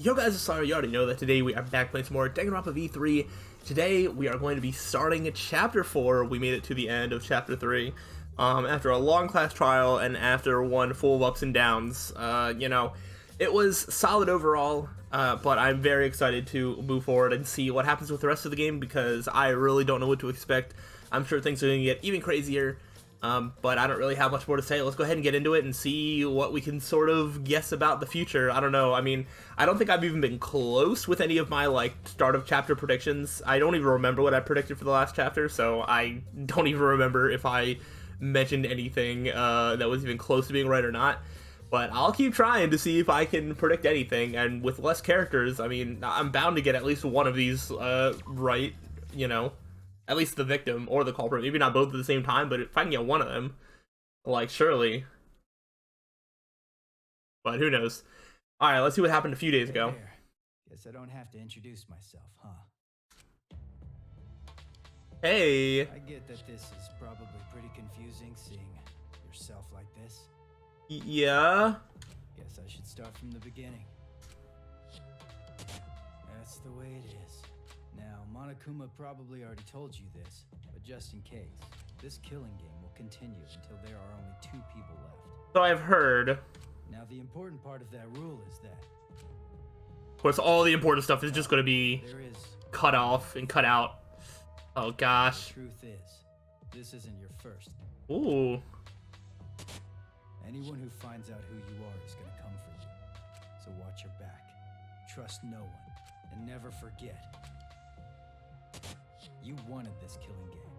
Yo guys, it's Slyroh. You already know that today we are back playing some more Danganronpa V3. Today we are going to be starting Chapter 4. We made it to the end of Chapter 3. After a long class trial and after one full of ups and downs. You know, it was solid overall, but I'm very excited to move forward and see what happens with the rest of the game because I really don't know what to expect. I'm sure things are going to get even crazier. But I don't really have much more to say. Let's go ahead and get into it and see what we can sort of guess about the future. I don't know. I mean, I don't think I've even been close with any of my, like, start of chapter predictions. I don't even remember what I predicted for the last chapter, so I don't even remember if I mentioned anything that was even close to being right or not. But I'll keep trying to see if I can predict anything, and with less characters, I mean, I'm bound to get at least one of these right, you know. At least the victim or the culprit. Maybe not both at the same time, but if I can get one of them, like, surely. But who knows? Alright, let's see what happened a few days ago. Guess I don't have to introduce myself, huh? Hey! I get that this is probably pretty confusing, seeing yourself like this. Yeah? Guess I should start from the beginning. That's the way it is. Now, Monokuma probably already told you this, but just in case, this killing game will continue until there are only 2 people left. So I've heard. Now, the important part of that rule is that... Of course, all the important stuff is just going to be cut off and cut out. Oh, gosh. The truth is, this isn't your first. Ooh. Anyone who finds out who you are is going to come for you. So watch your back. Trust no one. And never forget. You wanted this killing game,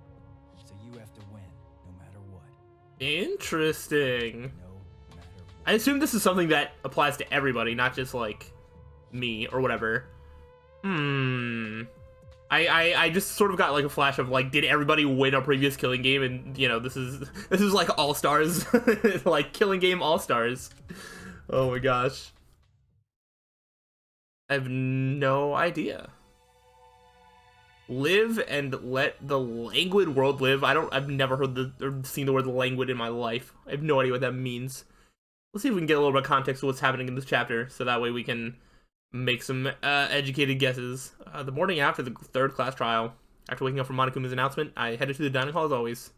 so you have to win, no matter what. Interesting. No matter what. I assume this is something that applies to everybody, not just, like, me or whatever. I just sort of got, like, a flash of, like, did everybody win a previous killing game? And, you know, this is like, All-Stars. Like, killing game All-Stars. Oh, my gosh. I have no idea. Live and let the languid world live. I've never heard or seen the word languid in my life. I have no idea what that means. Let's see if we can get a little bit of context of what's happening in this chapter, so that way we can make some educated guesses. The morning after the 3rd class trial, after waking up from Monokuma's announcement, I headed to the dining hall as always.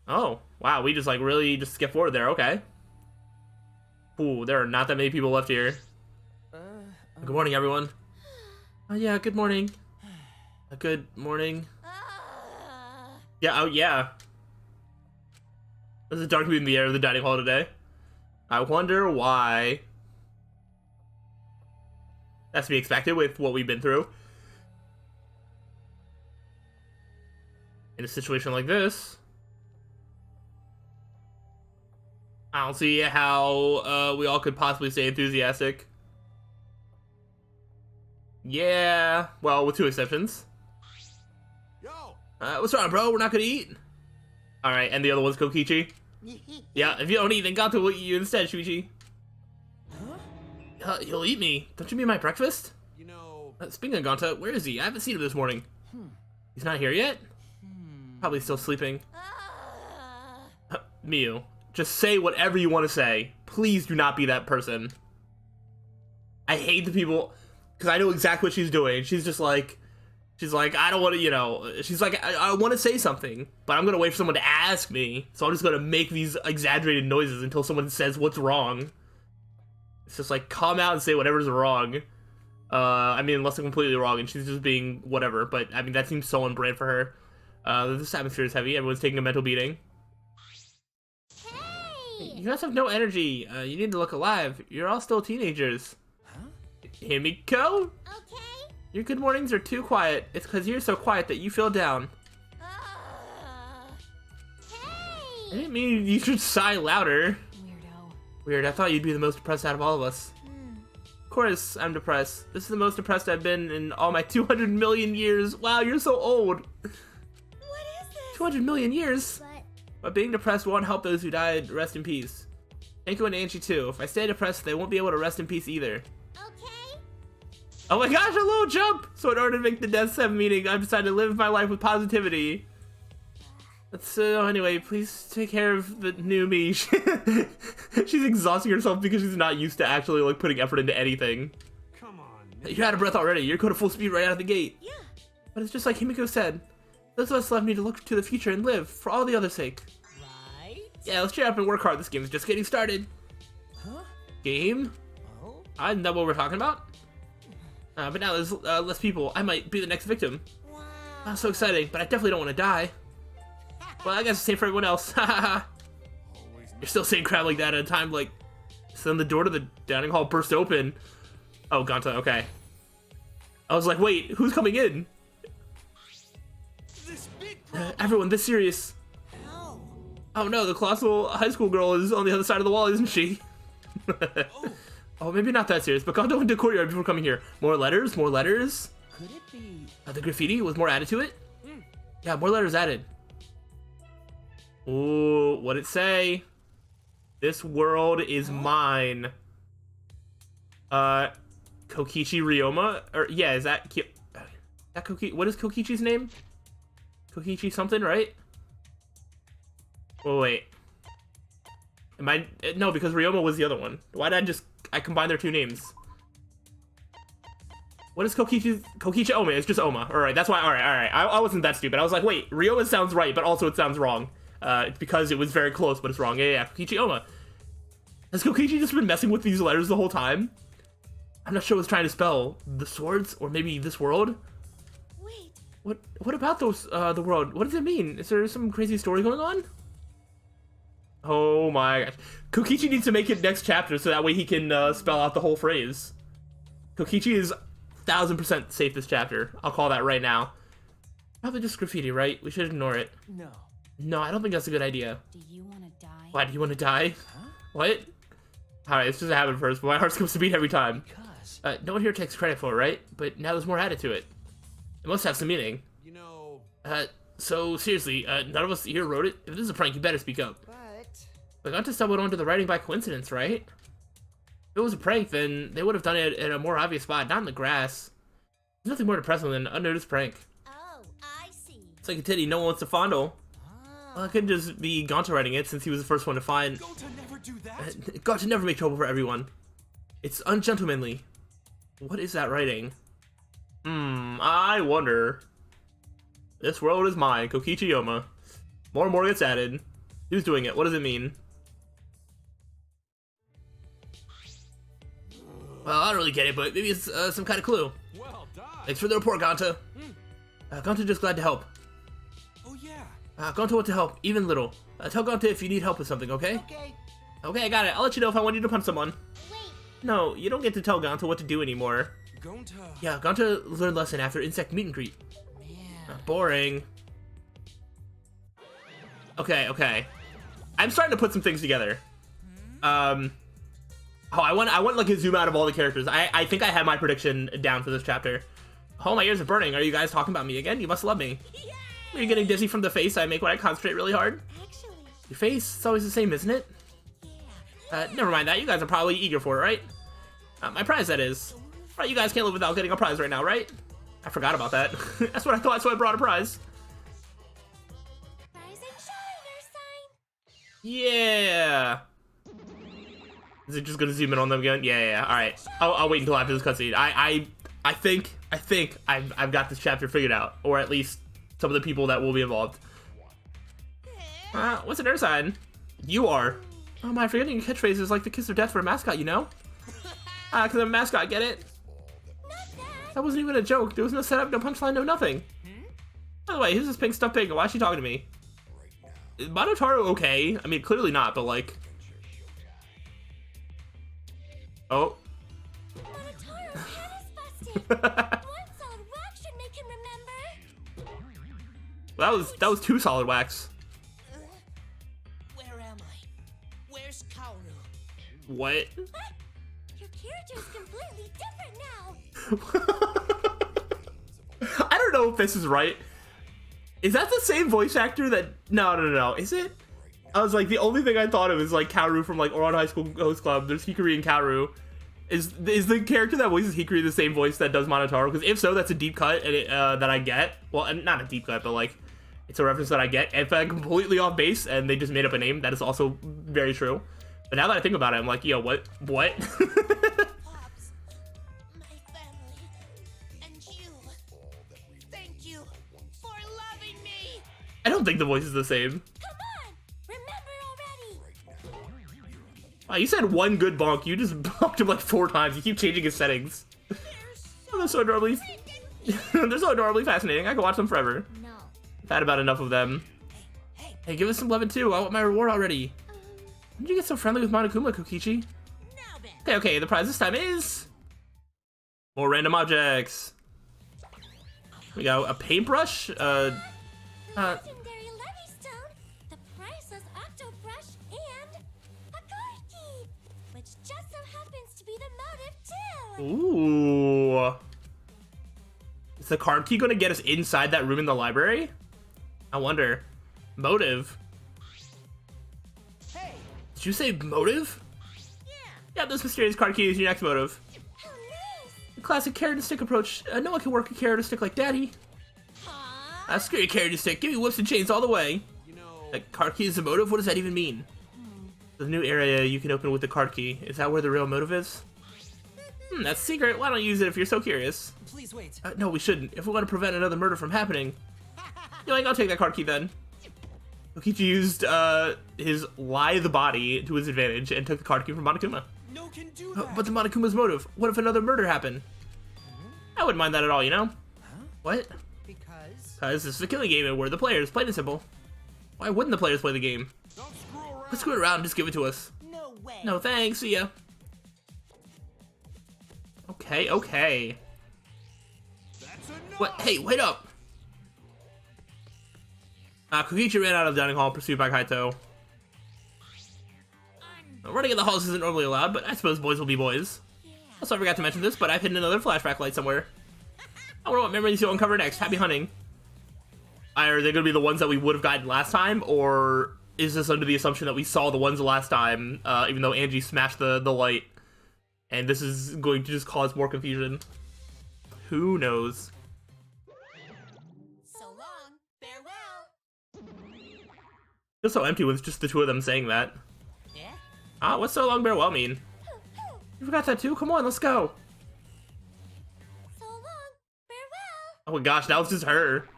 Oh, wow, we just, like, really just skip forward there, okay. Ooh, there are not that many people left here. Good morning, everyone. Yeah, good morning. Good morning. Yeah, oh yeah. There's a dark mood in the air of the dining hall today. I wonder why. That's to be expected with what we've been through. In a situation like this, I don't see how we all could possibly stay enthusiastic. Yeah, well, with 2 exceptions. Yo. What's wrong, bro? We're not gonna eat? Alright, and the other one's Kokichi. Yeah, if you don't eat, then Ganta will eat you instead, Shuichi. Huh? He'll eat me. Don't you mean my breakfast? You know... Speaking of Ganta, where is he? I haven't seen him this morning. He's not here yet? Probably still sleeping. Miu, just say whatever you want to say. Please do not be that person. I hate the people... Because I know exactly what she's doing. She's like, I don't want to, you know, she's like, I want to say something, but I'm going to wait for someone to ask me. So I'm just going to make these exaggerated noises until someone says what's wrong. It's just like, come out and say whatever's wrong. I mean, unless I'm completely wrong and she's just being whatever. But, I mean, that seems so on brand for her. This atmosphere is heavy. Everyone's taking a mental beating. Hey! You guys have no energy. You need to look alive. You're all still teenagers. Himiko? Okay. Your good mornings are too quiet. It's because you're so quiet that you feel down. I Hey! didn't mean you should sigh louder. Weirdo. Weird, I thought you'd be the most depressed out of all of us. Of course, I'm depressed. This is the most depressed I've been in all my 200 million years. Wow, you're so old. What is this? 200 million years? But being depressed won't help those who died. Rest in peace. Anko and Angie too. If I stay depressed, they won't be able to rest in peace either. Okay. Oh my gosh, a little jump! So in order to make the death 7 meeting, I've decided to live my life with positivity. So anyway, please take care of the new me. She's exhausting herself because she's not used to actually like putting effort into anything. Come on. You're out of breath already. You're going to full speed right out of the gate. Yeah. But it's just like Himiko said. Those of us left need to look to the future and live for all the others' sake. Right? Yeah, let's cheer up and work hard. This game's just getting started. Huh? Game? Oh? Isn't that what we're talking about? But now there's less people. I might be the next victim. Wow. Oh, so exciting, but I definitely don't want to die. Well, I guess the same for everyone else. You're still saying crap like that at a time like... So then the door to the dining hall burst open. Oh, Ganta, okay. I was like, wait, who's coming in? This big Everyone, this serious. Ow. Oh no, the colossal high school girl is on the other side of the wall, isn't she? Oh, maybe not that serious, but Ganta went to the courtyard before coming here. More letters, more letters. Could it be? The graffiti with more added to it? Yeah, more letters added. Ooh, what'd it say? This world is mine. Kokichi Ryoma? Or, yeah, is that Kokichi? What is Kokichi's name? Kokichi something, right? Oh, wait. Am I... No, because Ryoma was the other one. Why did I combine their two names? What is Kokichi Oma? It's just Oma. Alright, that's why... Alright. I wasn't that stupid. I was like, wait, Ryoma sounds right, but also it sounds wrong. It's because it was very close, but it's wrong. Yeah, Kokichi Oma. Has Kokichi just been messing with these letters the whole time? I'm not sure what's trying to spell. The swords? Or maybe this world? Wait. What about those, the world? What does it mean? Is there some crazy story going on? Oh my gosh. Kokichi needs to make it next chapter so that way he can spell out the whole phrase. Kokichi is 1000% safe this chapter. I'll call that right now. Probably just graffiti, right? We should ignore it. No. No, I don't think that's a good idea. Do you want to die? Why, do you want to die? Huh? What? Alright, it's just a habit first, but my heart skips a beat every time. Because. No one here takes credit for it, right? But now there's more added to it. It must have some meaning. You know, So seriously, none of us here wrote it? If this is a prank, you better speak up. But Ganta stumbled onto the writing by coincidence, right? If it was a prank, then they would have done it in a more obvious spot, not in the grass. There's nothing more depressing than an unnoticed prank. oh, I see. It's like a titty no one wants to fondle. Well, it could just be Ganta writing it since he was the first one to find. Gonta never do that. Ganta never make trouble for everyone. It's ungentlemanly. What is that writing? I wonder. This world is mine, Kokichi Yoma. More and more gets added. Who's doing it? What does it mean? Well, I don't really get it, but maybe it's some kind of clue. Well done. Thanks for the report, Ganta. Ganta just glad to help. Oh yeah. Ganta want to help, even little. Tell Ganta if you need help with something, okay? Okay. Okay, I got it. I'll let you know if I want you to punch someone. Wait. No, you don't get to tell Ganta what to do anymore. Gonta. Yeah, Ganta learned lesson after insect meet and greet. Man. Boring. Okay. I'm starting to put some things together. Oh, I want like a zoom out of all the characters. I think I have my prediction down for this chapter. Oh, my ears are burning. Are you guys talking about me again? You must love me. Yeah. Are you getting dizzy from the face I make when I concentrate really hard? Actually. Your face? It's always the same, isn't it? Yeah. Never mind that. You guys are probably eager for it, right? My prize, that is. Right, you guys can't live without getting a prize right now, right? I forgot about that. That's what I thought, so I brought a prize. Rise and shine, sign. Yeah. Is it just gonna zoom in on them again? Yeah. All right. I'll wait until after this cutscene. I think I've got this chapter figured out, or at least some of the people that will be involved. What's an air sign? You are. Oh my, forgetting your catchphrase is like the kiss of death for a mascot, you know? Cause I'm a mascot, get it? Not that. That wasn't even a joke. There was no setup, no punchline, no nothing. By the way, who's this pink stuffed pig? Why is she talking to me? Is Monotaro okay? I mean, clearly not, but like... Oh. Monotaro, pen is busted. One solid wax should make him remember. Well, that was 2 solid wax. Where am I? Where's Kaoru? What? What? Your character is completely different now. I don't know if this is right. Is that the same voice actor that... No. Is it? I was like, the only thing I thought of is like Kaoru from like Oran High School Host Club. There's Hikari and Kaoru. Is the character that voices Hikari the same voice that does Monotaro? Because if so, that's a deep cut and that I get. Well, not a deep cut, but like It's a reference that I get. If I'm completely off base and they just made up a name, that is also very true. But now that I think about it, I'm like, yo, what? Pops, my family, and you. Thank you for loving me. I don't think the voice is the same. Come on! Remember already! Wow, you said one good bonk. You just bonked him like 4 times. You keep changing his settings. Oh, they're so adorably... they're so adorably fascinating. I could watch them forever. No. I've had about enough of them. Hey, give us some love too. I want my reward already. When did you get so friendly with Monokuma, Kokichi? Now then. Okay, the prize this time is... more random objects. We got a paintbrush, Legendary Levystone, the priceless octo brush, and a card key, which just so happens to be the motive too. Ooh. Is the card key gonna get us inside that room in the library? I wonder. Motive. Hey. Did you say motive? Yeah. Yeah, this mysterious card key is your next motive. How nice! The classic carrot and stick approach. No one can work a carrot or stick like daddy. Huh? Screw your carrot and stick. Give me whips and chains all the way. You know, Like, card key is the motive? What does that even mean? The new area you can open with the card key. Is that where the real motive is? That's secret. Why don't you use it if you're so curious? Please wait. No, we shouldn't. If we want to prevent another murder from happening. Yo, I'll take that card key then. Kokichi used his lithe body to his advantage and took the card key from Monokuma. no can do that. But the Monokuma's motive. What if another murder happened? I wouldn't mind that at all, you know? What? Because Because this is a killing game and we're the players, plain and simple. Why wouldn't the players play the game? Don't screw around. Let's screw it around and just give it to us. No way. No thanks, see ya. Okay, okay. That's enough. What? Hey, wait up! Kokichi ran out of the dining hall, pursued by Kaito. Running in the halls isn't normally allowed, but I suppose boys will be boys. Also, I forgot to mention this, but I've hidden another flashback light somewhere. I wonder what memories you'll uncover next. Happy hunting. Are they going to be the ones that we would have gotten last time, or is this under the assumption that we saw the ones the last time, even though Angie smashed the light, and this is going to just cause more confusion? Who knows? So long. Farewell. Feels so empty with just the two of them saying that. Yeah. What's so long farewell mean? You forgot that too? Come on, let's go. So long, farewell. Oh my gosh, that was just her.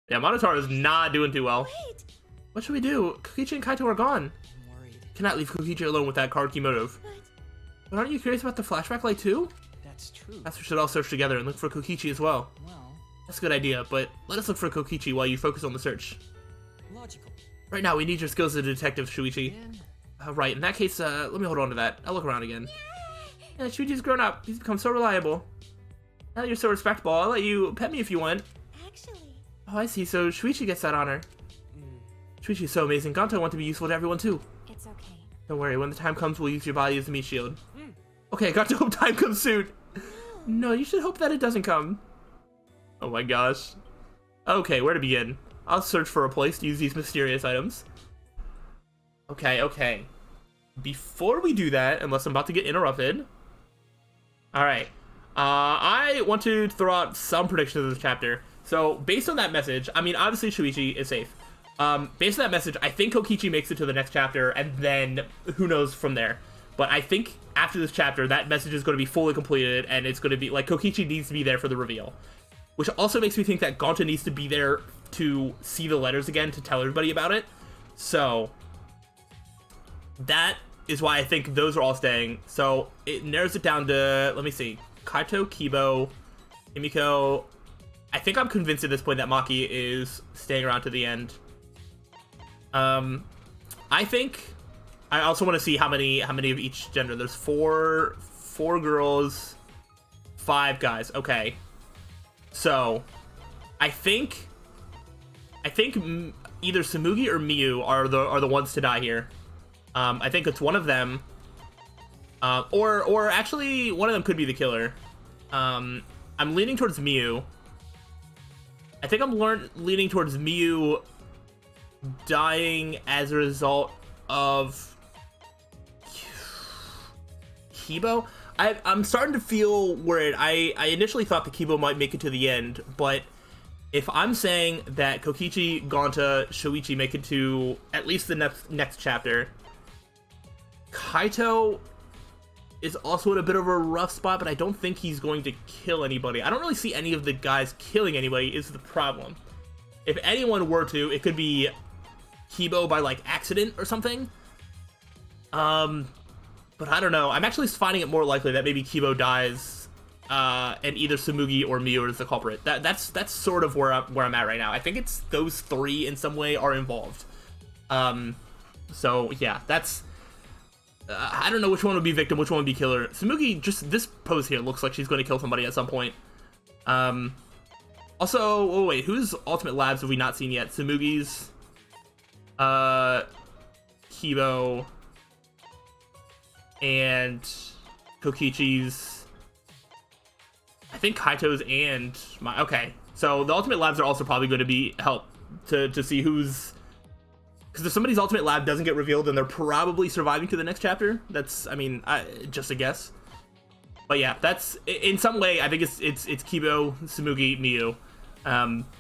Yeah, Monotaro is not doing too well. Wait, What should we do? Kokichi and Kaito are gone. I'm worried. Cannot leave Kokichi alone with that card key motive. But aren't you curious about the flashback light too? That's true. Perhaps we should all search together and look for Kokichi as well. Well, That's a good idea, but let us look for Kokichi while you focus on the search. logical. Right now, we need your skills as a detective, Shuichi. And Right, in that case, let me hold on to that. I'll look around again. Yeah, Shuichi's grown up. He's become so reliable. Now that you're so respectable, I'll let you pet me if you want. actually, Oh, I see. So Shuichi gets that honor. Shuichi's so amazing. Ganta want to be useful to everyone too. it's okay. Don't worry. When the time comes, we'll use your body as a meat shield. Okay, I got to hope time comes soon. No, you should hope that it doesn't come. Oh my gosh. Okay, where to begin? I'll search for a place to use these mysterious items. Okay, okay. Before we do that, unless I'm about to get interrupted. Alright. I want to throw out some predictions of this chapter. So, based on that message, I mean, obviously Shuichi is safe. Based on that message, I think Kokichi makes it to the next chapter, and then who knows from there. But I think after this chapter, that message is going to be fully completed, and it's going to be, like, Kokichi needs to be there for the reveal. Which also makes me think that Gonta needs to be there to see the letters again, to tell everybody about it. So, that is why I think those are all staying. So, it narrows it down to, let me see, Kaito, Kibo, Himiko. I think I'm convinced at this point that Maki is staying around to the end. I think I also want to see how many of each gender. There's four girls, 5 guys. Okay, so I think either Samugi or Miyu are the ones to die here. I think it's one of them, or actually one of them could be the killer. I'm leaning towards Miyu. I think I'm leaning towards Miyu dying as a result of Kibo. I'm starting to feel worried. I initially thought the Kibo might make it to the end, but if I'm saying that Kokichi, Gonta, Shoichi make it to at least the next chapter, Kaito is also in a bit of a rough spot, but I don't think he's going to kill anybody. I don't really see any of the guys killing anybody is the problem. If anyone were to, it could be Kibo by, like, accident or something. But I don't know. I'm actually finding it more likely that maybe Kibo dies, and either Tsumugi or Miu is the culprit. That's sort of where I'm at right now. I think it's those three in some way are involved. So yeah, that's. I don't know which one would be victim, which one would be killer. Tsumugi, just this pose here looks like she's going to kill somebody at some point. Also, oh wait, whose Ultimate Labs have we not seen yet? Tsumugi's, Kibo, and Kokichi's. I think Kaito's and my. Okay, so the Ultimate Labs are also probably going to be help to see who's. Because if somebody's Ultimate Lab doesn't get revealed, then they're probably surviving to the next chapter. That's, I mean, just a guess. But yeah, that's, in some way, I think it's Kibo, Tsumugi, Miu.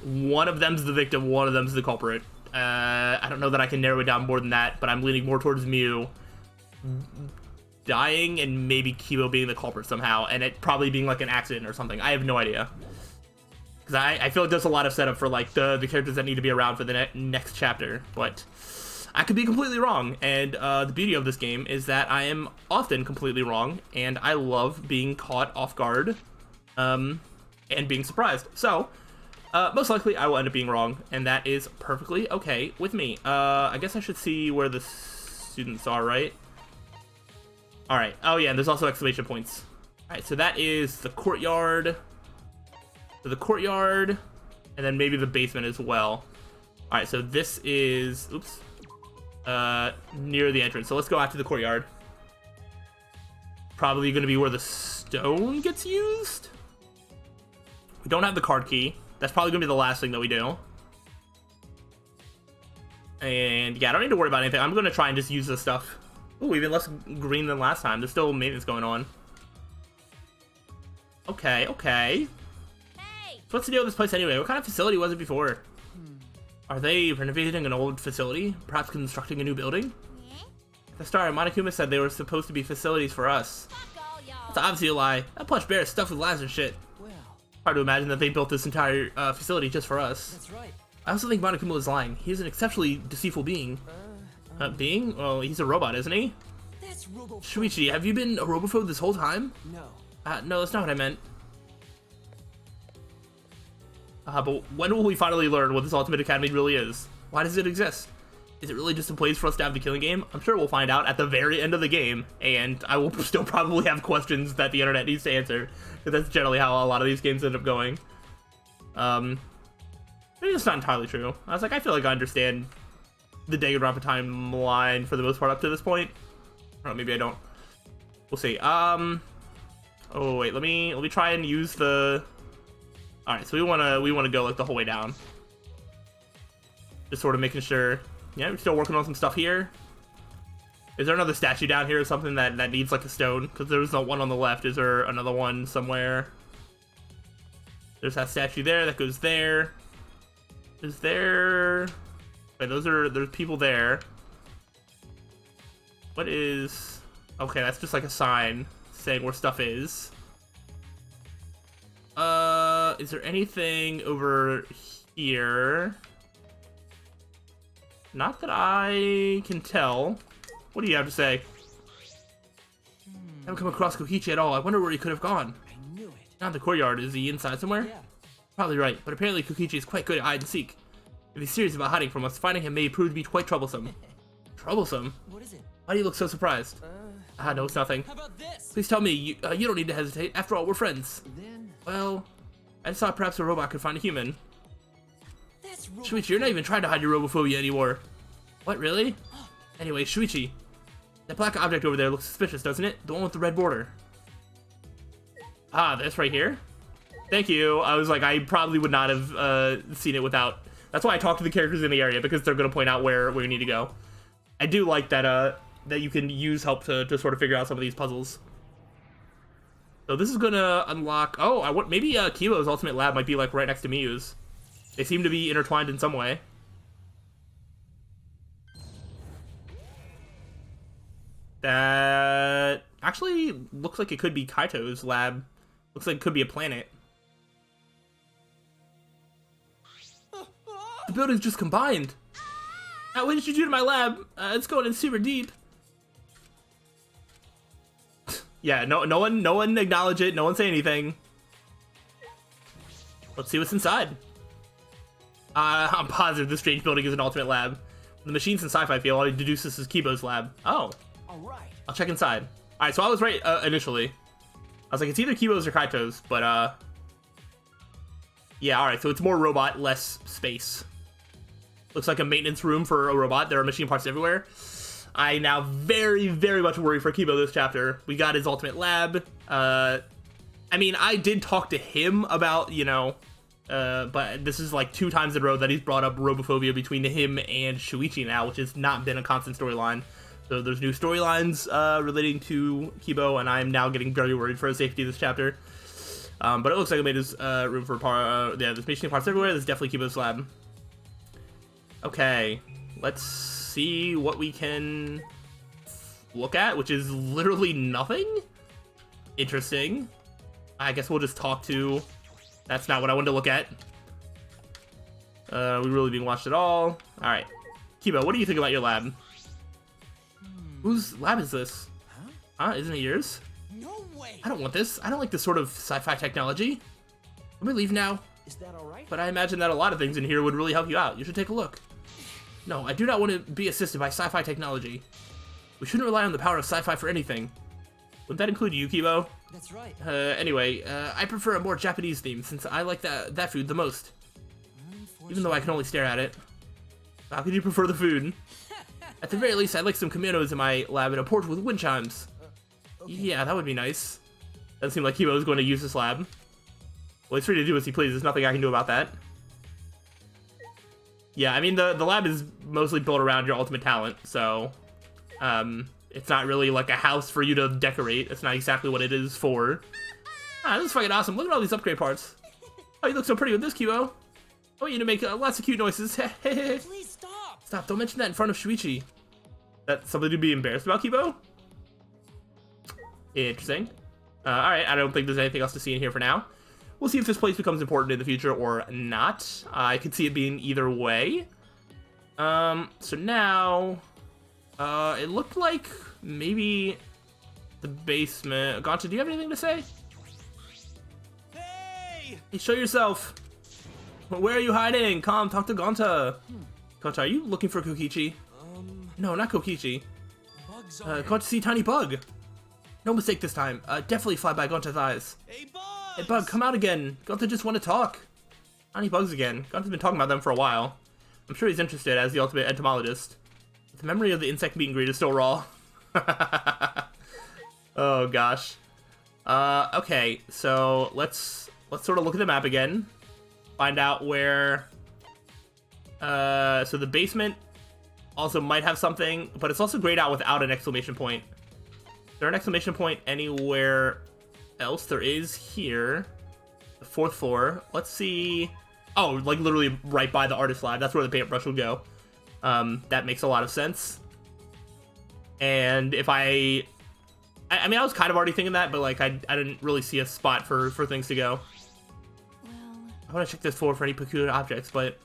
One of them's the victim, one of them's the culprit. I don't know that I can narrow it down more than that, but I'm leaning more towards Miu dying and maybe Kibo being the culprit somehow, and it probably being like an accident or something. I have no idea. Because I feel like there's a lot of setup for like the characters that need to be around for the next chapter, but I could be completely wrong, and the beauty of this game is that I am often completely wrong, and I love being caught off guard, and being surprised. So, most likely I will end up being wrong, and that is perfectly okay with me. I guess I should see where the students are, right? Alright, oh yeah, and there's also exclamation points. Alright, so that is the courtyard. So the courtyard, and then maybe the basement as well. Alright, so this is, oops, near the entrance. So let's go out to the courtyard. Probably going to be where the stone gets used. We don't have the card key. That's probably going to be the last thing that we do. And yeah, I don't need to worry about anything. I'm going to try and just use this stuff. Ooh, even less green than last time. There's still maintenance going on. Okay, okay. Hey! So what's the deal with this place anyway? What kind of facility was it before? Are they renovating an old facility? Perhaps constructing a new building? At the start, Monokuma said they were supposed to be facilities for us. Fuck all y'all. It's obviously a lie. That plush bear is stuffed with lies and shit. Well, Hard to imagine that they built this entire facility just for us. that's right. I also think Monokuma is lying. He is an exceptionally deceitful being. Being? Well, he's a robot, isn't he? That's Robo. Shuichi, have you been a robophobe this whole time? No. No, that's not what I meant. But when will we finally learn what this Ultimate Academy really is? Why does it exist? Is it really just a place for us to have the killing game? I'm sure we'll find out at the very end of the game, and I will still probably have questions that the internet needs to answer, because that's generally how a lot of these games end up going. Maybe it's not entirely true. I was like, I feel like I understand the Danganronpa timeline for the most part up to this point. Oh, maybe I don't. We'll see. Oh wait, let me try and use the. All right, so we wanna go like the whole way down. Just sort of making sure. Yeah, we're still working on some stuff here. Is there another statue down here or something that needs like a stone? Because there's not one on the left. Is there another one somewhere? There's that statue there that goes there. Is there? Wait, there's people there. What is? Okay, that's just like a sign saying where stuff is. Is there anything over here? Not that I can tell. What do you have to say? I haven't come across Kokichi at all. I wonder where he could have gone. I knew it. Not in the courtyard. Is he inside somewhere? Yeah. Probably right, but apparently Kokichi is quite good at hide and seek. If he's serious about hiding from us, finding him may prove to be quite troublesome. Troublesome? What is it? Why do you look so surprised? No, it's nothing. How about this? Please tell me, you don't need to hesitate. After all, we're friends. Then Well, I just thought perhaps a robot could find a human. that's Robo. Shuichi, you're not even trying to hide your robophobia anymore. What, really? Anyway, Shuichi, that black object over there looks suspicious, doesn't it? The one with the red border. Ah, this right here? Thank you. I was like, I probably would not have seen it without. That's why I talk to the characters in the area, because they're going to point out where we need to go. I do like that that you can use help to sort of figure out some of these puzzles. So this is going to unlock. Oh, maybe Kibo's Ultimate Lab might be like right next to Miyu's. They seem to be intertwined in some way. That actually looks like it could be Kaito's lab. Looks like it could be a planet. The building's just combined. What did you do to my lab? It's going in super deep. Yeah, no one acknowledge it. No one say anything. Let's see what's inside. I'm positive this strange building is an alternate lab. The machines in sci-fi feel I deduce this is Kibo's lab. Oh. Alright. I'll check inside. Alright, so I was right initially. I was like, it's either Kibo's or Kaito's, but yeah, alright, so it's more robot, less space. Looks like a maintenance room for a robot. There are machine parts everywhere. I now very, very much worry for Kibo this chapter. We got his ultimate lab. I mean, I did talk to him about, you know, but this is like 2 times in a row that he's brought up robophobia between him and Shuichi now, which has not been a constant storyline. So there's new storylines relating to Kibo, and I'm now getting very worried for his safety this chapter. But it looks like I made his room for yeah, there's machine parts everywhere. There's definitely Kibo's lab. Okay, let's see what we can look at, which is literally nothing. Interesting. I guess we'll just talk to... That's not what I wanted to look at. We really being watched at all. Alright. Kibo, what do you think about your lab? Whose lab is this? Huh? Isn't it yours? No way. I don't want this. I don't like this sort of sci-fi technology. Let me leave now. Is that alright? But I imagine that a lot of things in here would really help you out. You should take a look. No, I do not want to be assisted by sci-fi technology. We shouldn't rely on the power of sci-fi for anything. Would that include you, Kibo? That's right. Anyway, I prefer a more Japanese theme since I like that food the most. Even though I can only stare at it. How could you prefer the food? At the very least, I'd like some kimonos in my lab and a porch with wind chimes. Okay. Yeah, that would be nice. Doesn't seem like Kibo is going to use this lab. Well, he's free to do as he pleases. There's nothing I can do about that. Yeah, I mean, the lab is mostly built around your ultimate talent, so... it's not really like a house for you to decorate. It's not exactly what it is for. Ah, this is fucking awesome. Look at all these upgrade parts. Oh, you look so pretty with this, Kibo. I want you to make lots of cute noises. Please stop. Stop, don't mention that in front of Shuichi. That's something to be embarrassed about, Kibo? Interesting. Alright, I don't think there's anything else to see in here for now. We'll see if this place becomes important in the future or not. I could see it being either way. So now... it looked like maybe the basement. Gonta, do you have anything to say? Hey! Hey, show yourself. Where are you hiding? Come, talk to Gonta. Gonta, are you looking for Kokichi? No, not Kokichi. Bugs Going to see Tiny Bug. No mistake this time. Definitely fly by Gonta's eyes. Hey, Bugs! Hey, Bug, come out again. Gonta just want to talk. Tiny Bugs again. Gonta's been talking about them for a while. I'm sure he's interested as the ultimate entomologist. The memory of the insect meet and greet is still raw. Oh gosh. Okay, so let's sort of look at the map again. Find out where. So the basement also might have something, but it's also grayed out without an exclamation point. Is there an exclamation point anywhere else? There is here. The 4th floor. Let's see. Oh, like literally right by the artist lab. That's where the paintbrush would go. That makes a lot of sense. And if I mean, I was kind of already thinking that, but like, I didn't really see a spot for things to go. Well, I want to check this floor for any peculiar objects, but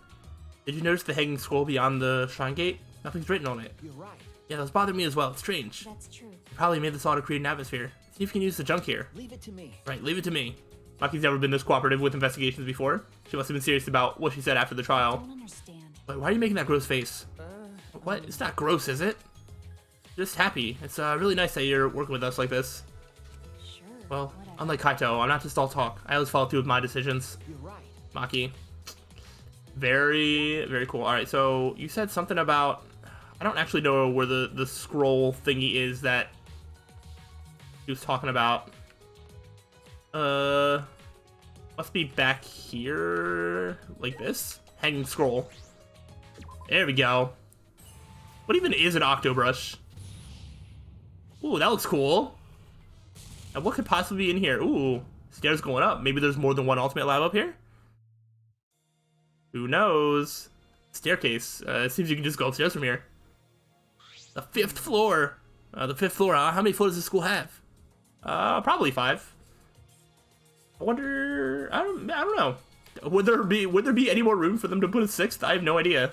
did you notice the hanging scroll beyond the shrine gate? Nothing's written on it. You're right. Yeah, that's bothering me as well. It's strange. that's true. They probably made this all to create an atmosphere. See if you can use the junk here. Leave it to me. Right, leave it to me. Maki's never been this cooperative with investigations before. She must have been serious about what she said after the I trial. don't understand. But why are you making that gross face? What? It's not gross, is it? Just happy. It's really nice that you're working with us like this. Sure. Well, whatever. unlike Kaito, I'm not just all talk. I always follow through with my decisions. You're right. Maki. Very, very cool. Alright, so you said something about... I don't actually know where the scroll thingy is that he was talking about. Must be back here, like this? Hanging scroll. There we go. What even is an octobrush? Ooh, that looks cool. Now what could possibly be in here? Ooh, stairs going up. Maybe there's more than one ultimate lab up here? Who knows? Staircase. It seems you can just go upstairs from here. The 5th floor. The 5th floor. How many floors does the school have? Probably 5. I wonder. I don't know. Would there be any more room for them to put a 6th? I have no idea.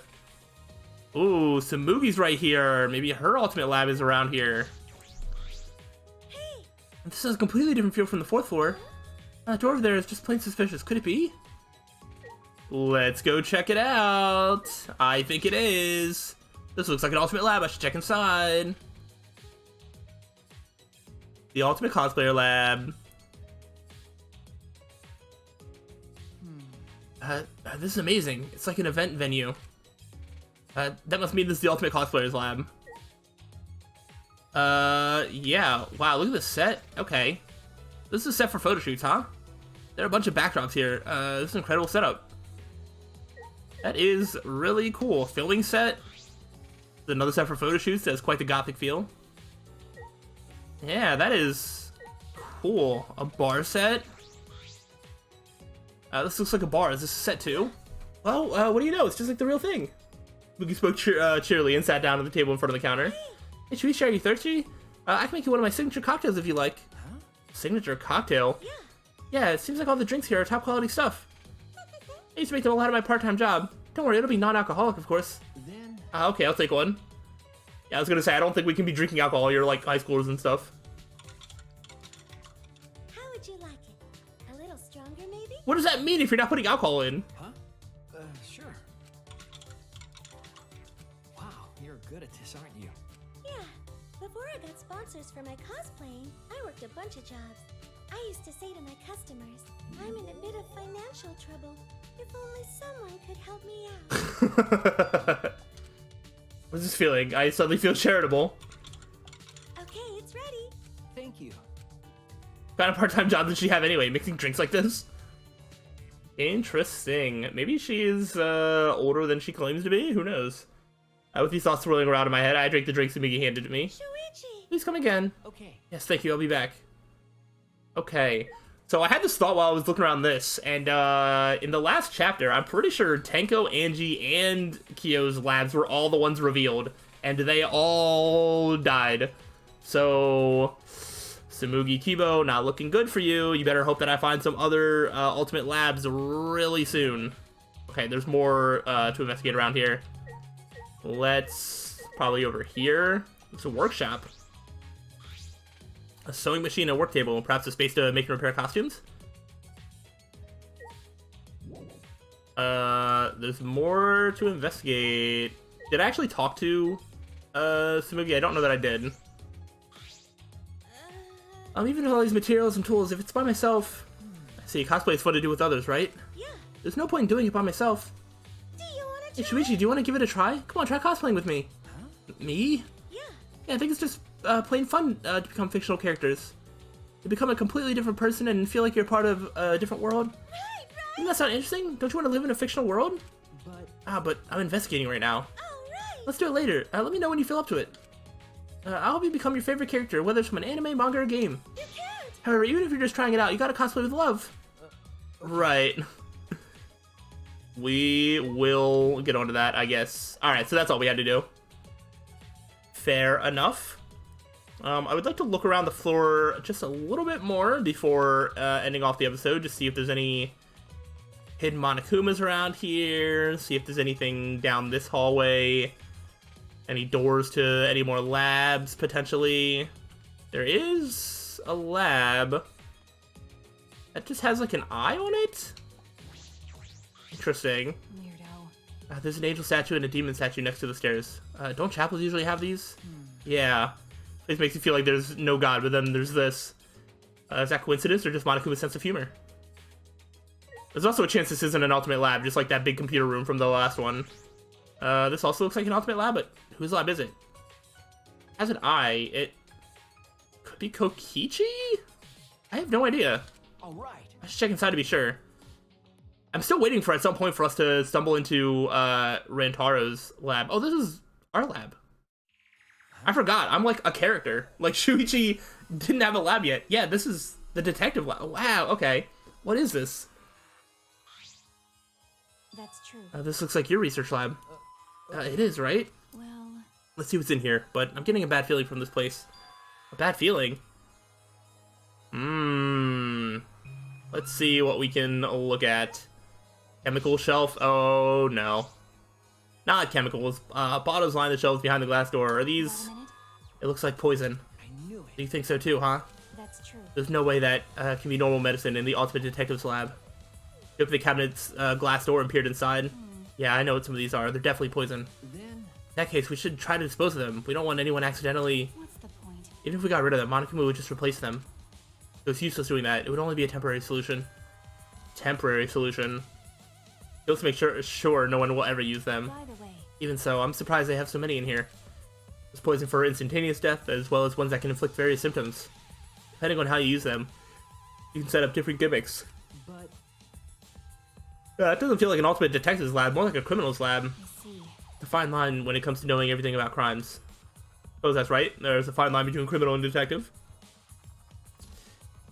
Ooh, Samugi's right here. Maybe her ultimate lab is around here. Hey, This is a completely different feel from the 4th floor. That door over there is just plain suspicious. Could it be? Let's go check it out. I think it is. This looks like an ultimate lab. I should check inside. The ultimate cosplayer lab. This is amazing. It's like an event venue. That must mean this is the ultimate cosplayer's lab. Yeah. Wow, look at this set. Okay. This is a set for photo shoots, huh? There are a bunch of backdrops here. This is an incredible setup. That is really cool. Filming set. Another set for photo shoots that has quite the gothic feel. Yeah, that is cool. A bar set. This looks like a bar. Is this a set too? Well, what do you know? It's just like the real thing. Boogie spoke cheerily and sat down at the table in front of the counter. Hey, should we share? Are you thirsty? I can make you one of my signature cocktails if you like. Huh? Signature cocktail? yeah. Yeah, it seems like all the drinks here are top quality stuff. I used to make them a lot of my part-time job. Don't worry, it'll be non-alcoholic, of course. Then Okay, I'll take one. Yeah, I was gonna say, I don't think we can be drinking alcohol. You're like high schoolers and stuff. How would you like it? A little stronger, maybe? What does that mean if you're not putting alcohol in? huh? Sure. Wow, you're good at this, aren't you? Yeah. Before I got sponsors for my cosplaying, I worked a bunch of jobs. I used to say to my customers, I'm in a bit of financial trouble. If only someone could help me out. What's this feeling? I suddenly feel charitable. Okay, it's ready. Thank you. What kind of part-time job does she have anyway? Mixing drinks like this? Interesting. Maybe she's older than she claims to be? Who knows? With these thoughts swirling around in my head, I drank the drinks Migi handed to me. Shuichi! Please come again. Okay. Yes, thank you. I'll be back. Okay. So I had this thought while I was looking around this, and in the last chapter, I'm pretty sure Tenko, Angie, and Kyo's labs were all the ones revealed, and they all died. So, Samugi Kibo, not looking good for you. You better hope that I find some other ultimate labs really soon. Okay, there's more to investigate around here. Let's probably over here. It's a workshop. A sewing machine, a work table, perhaps a space to make and repair costumes. There's more to investigate. Did I actually talk to Samugi? I don't know that I did. Even with all these materials and tools, if it's by myself... See, cosplay is fun to do with others, right? Yeah. There's no point in doing it by myself. Do you want Hey, to try? Shuichi, do you want to give it a try? Come on, try cosplaying with me. Huh? Me? Yeah. Yeah, I think it's just plain fun to become fictional characters. To become a completely different person and feel like you're part of a different world. Right, Doesn't that sound interesting? Don't you want to live in a fictional world? But But I'm investigating right now. Alright. Let's do it later. Let me know when you feel up to it. I'll help you become your favorite character, whether it's from an anime, manga, or game. You can't. However, even if you're just trying it out, you gotta cosplay with love. Right. We will get onto that, I guess. Alright, so that's all we had to do. Fair enough. I would like to look around the floor just a little bit more before ending off the episode, just see if there's any hidden Monokumas around here, see if there's anything down this hallway, any doors to any more labs, potentially. There is a lab that just has like an eye on it. Interesting. Weirdo. There's an angel statue and a demon statue next to the stairs. Don't chapels usually have these? Yeah. It makes you feel like there's no god, but then there's this. Is that coincidence or just Monokuma's sense of humor? There's also a chance this isn't an ultimate lab, just like that big computer room from the last one. This also looks like an ultimate lab, but whose lab is it? Has an eye. It could be Kokichi? I have no idea. all right. I should check inside to be sure. I'm still waiting for at some point for us to stumble into Rantaro's lab. Oh, this is our lab. I forgot. I'm like a character. Like Shuichi didn't have a lab yet. Yeah, this is the detective lab. Wow, okay. What is this? That's true. This looks like your research lab. It is, right? Well, Let's see what's in here, but I'm getting a bad feeling from this place. A bad feeling? Let's see what we can look at. Chemical shelf? Oh, no. Not chemicals. Bottles line the shelves behind the glass door. Are these... wait a minute. It looks like poison. I knew it. You think so too, huh? That's true. There's no way that can be normal medicine in the Ultimate Detective's lab. Open the cabinet's glass door and peered inside. Yeah, I know what some of these are. They're definitely poison. Then In that case, we should try to dispose of them. We don't want anyone accidentally... What's the point? Even if we got rid of them, Monokuma would just replace them. So it's useless doing that. It would only be a temporary solution. Temporary solution. Just to make sure no one will ever use them. By the way, Even so, I'm surprised they have so many in here. There's poison for instantaneous death, as well as ones that can inflict various symptoms. Depending on how you use them, you can set up different gimmicks. but It doesn't feel like an Ultimate Detective's lab, more like a criminal's lab. I see. A fine line when it comes to knowing everything about crimes. Suppose that's right. There's a fine line between criminal and detective.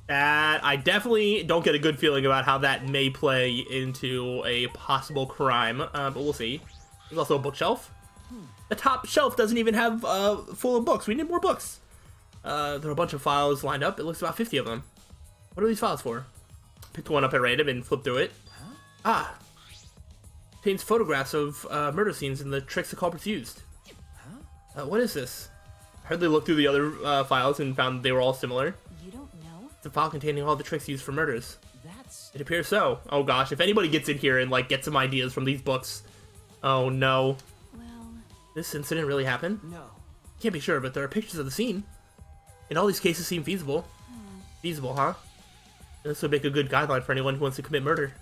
That I definitely don't get a good feeling about how that may play into a possible crime, but we'll see. There's also a bookshelf. The top shelf doesn't even have full of books. We need more books. There are a bunch of files lined up. It looks about 50 of them. What are these files for? Picked one up at random and flipped through it. Ah. Contains photographs of murder scenes and the tricks the culprits used. What is this? I hardly looked through the other files and found they were all similar. You don't know? It's a file containing all the tricks used for murders. that's It appears so. Oh gosh, if anybody gets in here and like gets some ideas from these books. Oh no. Well, This incident really happened? no. Can't be sure, but there are pictures of the scene. And all these cases seem feasible. Feasible, huh? This would make a good guideline for anyone who wants to commit murder.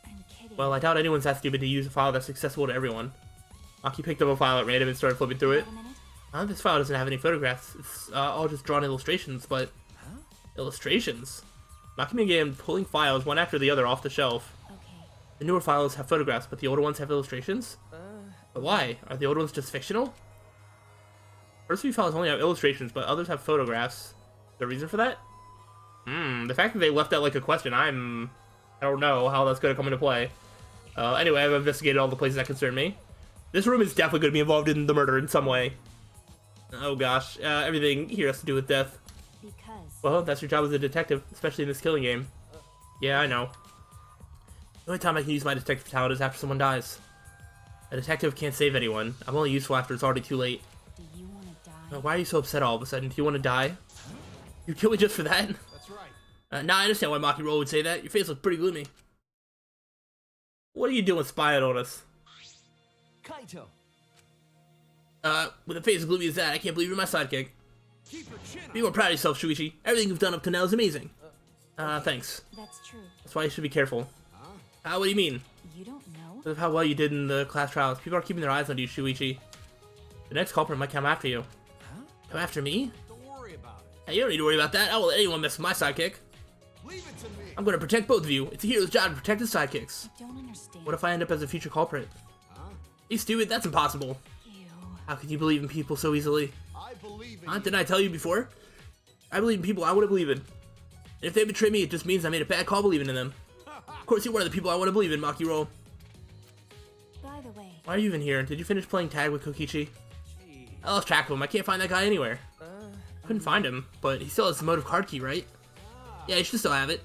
I'm kidding. Well, I doubt anyone's that stupid to use a file that's accessible to everyone. Aki picked up a file at random and started flipping through it. Wait a minute. This file doesn't have any photographs. It's all just drawn illustrations, but... Illustrations? Maki began pulling files one after the other off the shelf. Okay. The newer files have photographs, but the older ones have illustrations? But why? Are the older ones just fictional? First few files only have illustrations, but others have photographs. Is there a reason for that? The fact that they left that like a question, I don't know how that's going to come into play. Anyway, I've investigated all the places that concern me. This room is definitely going to be involved in the murder in some way. Oh gosh, everything here has to do with death. Because. Well, that's your job as a detective, especially in this killing game. Yeah, I know. The only time I can use my detective talent is after someone dies. A detective can't save anyone. I'm only useful after it's already too late. Do you want to die? Why are you so upset all of a sudden? Do you want to die? You kill me just for that? That's right. Now I understand why Maki Roll would say that. Your face looks pretty gloomy. What are you doing spying on us? Kaito. With a face as gloomy as that, I can't believe you're my sidekick. Keep your chin up. Be more proud of yourself, Shuichi. Everything you've done up to now is amazing. Thanks. That's true. That's why you should be careful. What do you mean? You don't know? Because of how well you did in the class trials. People are keeping their eyes on you, Shuichi. The next culprit might come after you. Come after me? Don't worry about it. Hey, you don't need to worry about that. I won't let anyone mess with my sidekick. Leave it to me. I'm going to protect both of you. It's a hero's job to protect his sidekicks. I don't understand. What if I end up as a future culprit? You stupid, that's impossible. Ew. How could you believe in people so easily? I believe in you. Didn't I tell you before? I believe in people I want to believe in. And if they betray me, it just means I made a bad call believing in them. Of course, you're one of the people I want to believe in, Maki Roll. By the way, Why are you even here? Did you finish playing tag with Kokichi? I lost track of him. I can't find that guy anywhere. Couldn't find him, but he still has the motive card key, right? Yeah, he should still have it.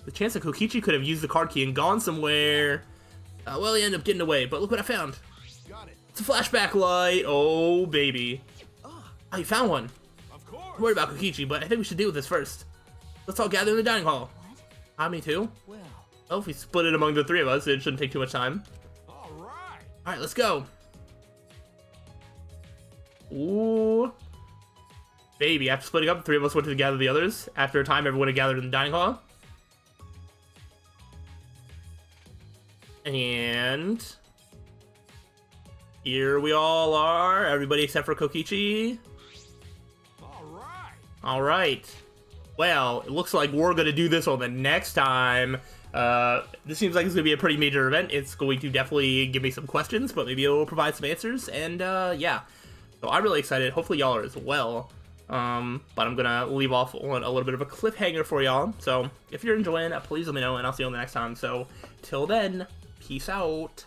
The chance that Kokichi could have used the card key and gone somewhere... well, he ended up getting away, but look what I found. Got it. It's a flashback light. Oh, baby. Oh, you found one. Of course. I'm worried about Kokichi, but I think we should deal with this first. Let's all gather in the dining hall. what? Me too? Well, Well, if we split it among the three of us, it shouldn't take too much time. All right. Alright, let's go. Ooh. Baby, after splitting up, the three of us went to gather the others. After a time, everyone had gathered in the dining hall. And... here we all are. Everybody except for Kokichi. All right. Alright. Well, it looks like we're going to do this on the next time. This seems like it's going to be a pretty major event. It's going to definitely give me some questions, but maybe it'll provide some answers. And, yeah. So I'm really excited. Hopefully y'all are as well. But I'm going to leave off on a little bit of a cliffhanger for y'all. So if you're enjoying it, please let me know, and I'll see you on the next time. So till then, Peace out.